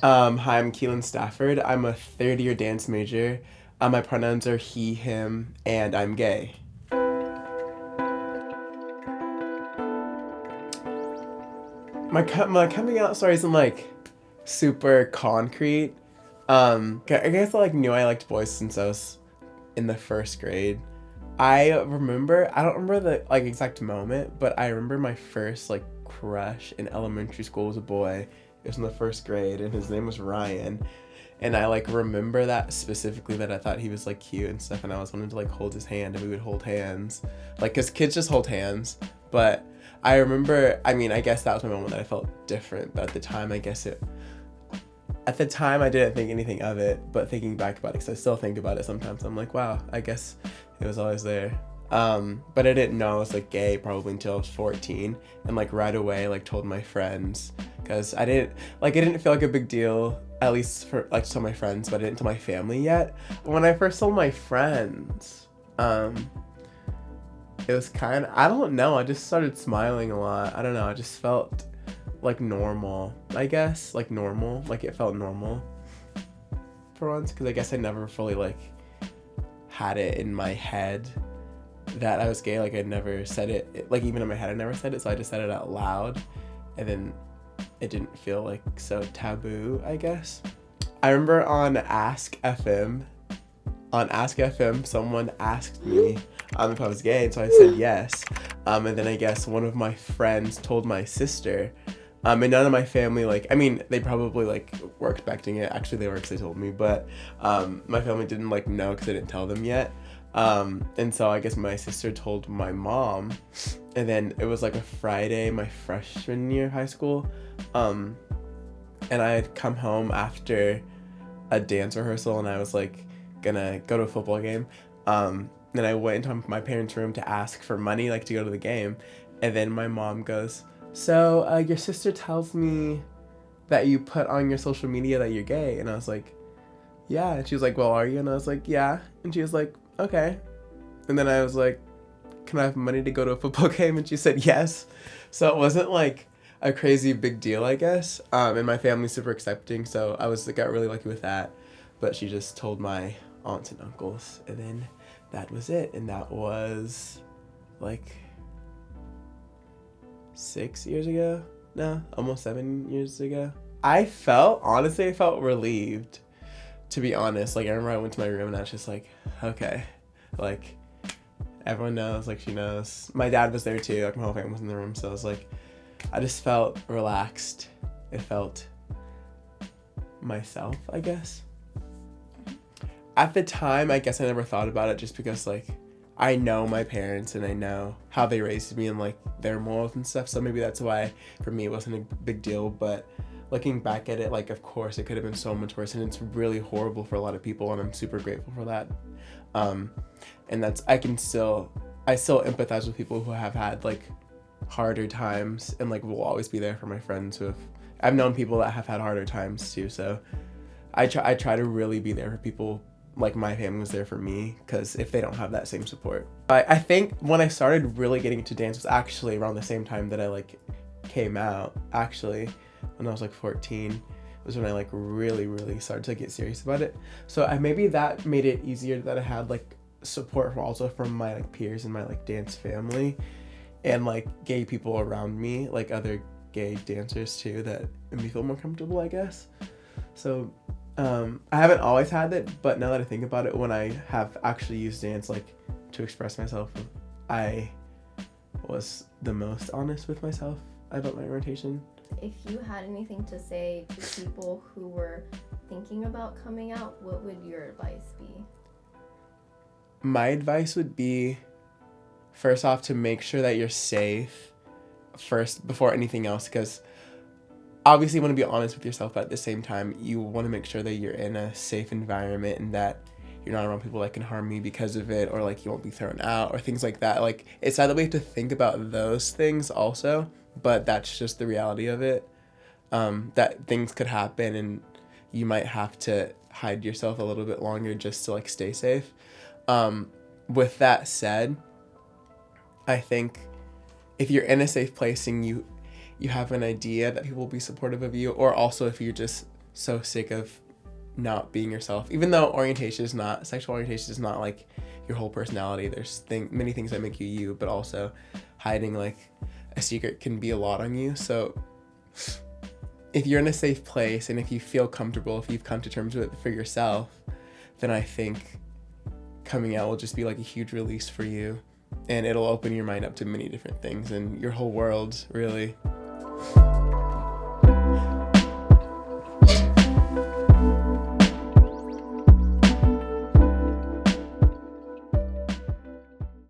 Hi, I'm Keelan Stafford. I'm a third-year dance major. My pronouns are he, him, and I'm gay. My coming out story isn't like super concrete. I guess I like knew I liked boys since I was in the first grade. I don't remember the like exact moment, but I remember my first like crush in elementary school was a boy. It was in the first grade, and his name was Ryan. And I like remember that specifically, that I thought he was like cute and stuff, and I was wanting to like hold his hand, and we would hold hands, like, cause kids just hold hands. But I remember, I mean, I guess that was my moment that I felt different. But at the time I didn't think anything of it. But thinking back about it, cause I still think about it sometimes, I'm like, wow, I guess it was always there. But I didn't know I was like gay probably until I was 14, and like right away like told my friends, because it didn't feel like a big deal, at least for like to my friends, but I didn't tell my family yet. When I first told my friends, it was kind of, I don't know, I just started smiling a lot. I don't know, I just felt like normal, I guess, like normal, like it felt normal for once, because I guess I never fully like had it in my head that I was gay. Like I never said it, like even in my head I never said it, so I just said it out loud, and then it didn't feel like so taboo, I guess. I remember on Ask FM, someone asked me if I was gay, and so I said yes. And then I guess one of my friends told my sister, and none of my family, like, I mean, they probably like were expecting it. Actually, they were, because they told me, but my family didn't like know because I didn't tell them yet. And so I guess my sister told my mom, and then it was like a Friday, my freshman year of high school. And I had come home after a dance rehearsal, and I was like gonna go to a football game. And I went into my parents' room to ask for money, like to go to the game. And then my mom goes, so your sister tells me that you put on your social media that you're gay. And I was like, yeah. And she was like, well, are you? And I was like, yeah. And she was like, okay. And then I was like, can I have money to go to a football game? And she said yes. So it wasn't like a crazy big deal, I guess. And my family's super accepting, so got really lucky with that. But she just told my aunts and uncles, and then that was it. And that was like 6 years ago. No, almost 7 years ago. Honestly, I felt relieved, to be honest. Like I remember I went to my room and I was just like, okay, like everyone knows, like she knows. My dad was there too, like my whole family was in the room, so I was like, I just felt relaxed. It felt myself, I guess. At the time, I guess I never thought about it, just because like I know my parents and I know how they raised me and like their morals and stuff, so maybe that's why for me it wasn't a big deal. But looking back at it, like of course it could have been so much worse, and it's really horrible for a lot of people, and I'm super grateful for that. And I still empathize with people who have had like harder times, and like will always be there for my friends I've known people that have had harder times too, so I try to really be there for people, like my family was there for me, because if they don't have that same support. I think when I started really getting into dance was actually around the same time that I like came out. Actually, when I was like 14 was when I like really started to get serious about it. So maybe that made it easier that I had like support from my like peers and my like dance family, and like gay people around me, like other gay dancers too, that made me feel more comfortable, I guess. So I haven't always had it, but now that I think about it, when I have actually used dance like to express myself, I was the most honest with myself about my orientation. If you had anything to say to people who were thinking about coming out, what would your advice be? My advice would be, first off, to make sure that you're safe first before anything else, because obviously you want to be honest with yourself, but at the same time you want to make sure that you're in a safe environment and that you're not around people that can harm you because of it, or like you won't be thrown out or things like that. Like it's sad that we have to think about those things also, but that's just the reality of it. That things could happen and you might have to hide yourself a little bit longer just to like stay safe. With that said, I think if you're in a safe place and you have an idea that people will be supportive of you, or also if you're just so sick of not being yourself. Even though sexual orientation is not like your whole personality. There's many things that make you you, but also hiding like a secret can be a lot on you. So if you're in a safe place and if you feel comfortable, if you've come to terms with it for yourself, then I think coming out will just be like a huge release for you, and it'll open your mind up to many different things and your whole world, really.